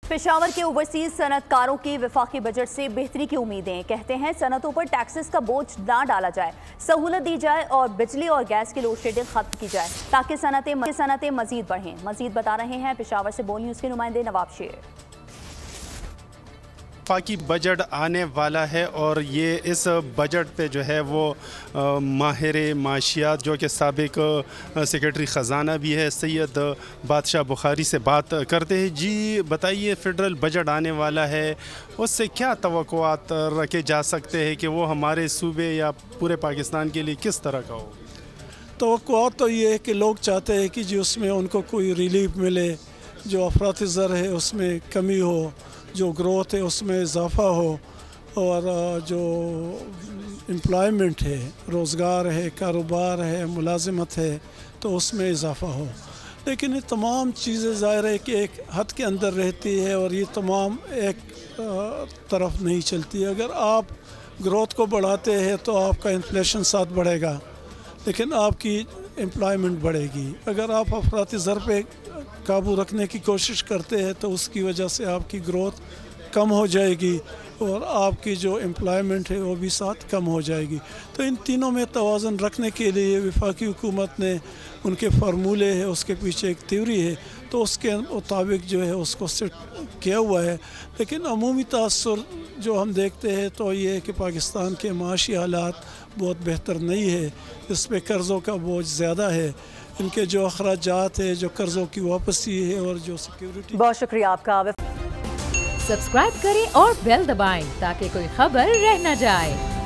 पेशावर के ओवरसीज सनतकारों की वफाकी बजट से बेहतरी की उम्मीदें। कहते हैं सनतों पर टैक्सेस का बोझ ना डाला जाए, सहूलत दी जाए और बिजली और गैस की लोड शेडिंग खत्म की जाए ताकि सनतें मजीद बढ़ें। मजीद बता रहे हैं पेशावर से बोल न्यूज़ के नुमाइंदे नवाब शेर। वफाकी बजट आने वाला है और ये इस बजट पे जो है वो माहिर माशियात जो कि साबिक सेक्रेटरी ख़जाना भी है सैयद बादशाह बुखारी से बात करते हैं। जी बताइए, फेडरल बजट आने वाला है, उससे क्या तवक्कुआत रखे जा सकते हैं कि वो हमारे सूबे या पूरे पाकिस्तान के लिए किस तरह का हो? तवक्कुआत तो ये है कि लोग चाहते हैं कि जी उसमें उनको कोई रिलीफ मिले, जो अफरात ज़र है उसमें कमी हो, जो ग्रोथ है उसमें इजाफ़ा हो और जो एम्प्लॉयमेंट है, रोज़गार है, कारोबार है, मुलाजिमत है तो उसमें इजाफ़ा हो। लेकिन ये तमाम चीज़ें ज़ाहिर है कि एक हद के अंदर रहती है और ये तमाम एक तरफ नहीं चलती। अगर आप ग्रोथ को बढ़ाते हैं तो आपका इन्फ्लेशन साथ बढ़ेगा, लेकिन आपकी एम्प्लॉयमेंट बढ़ेगी। अगर आप अफराती ज़र पे काबू रखने की कोशिश करते हैं तो उसकी वजह से आपकी ग्रोथ कम हो जाएगी और आपकी जो एम्प्लॉयमेंट है वो भी साथ कम हो जाएगी। तो इन तीनों में तवाज़ुन रखने के लिए वफाकी हुकूमत ने उनके फार्मूले है, उसके पीछे एक थ्योरी है, तो उसके मुताबिक जो है उसको सेट किया हुआ है। लेकिन अमूमी तासुर जो हम देखते हैं तो ये है कि पाकिस्तान के माशी हालात बहुत बेहतर नहीं है, इस पर कर्ज़ों का बोझ ज़्यादा है, इनके जो अखराजात है, जो कर्ज़ों की वापसी है और जो सिक्योरिटी। बहुत शुक्रिया आपका। सब्सक्राइब करें और बेल दबाएं ताकि कोई खबर रह न जाए।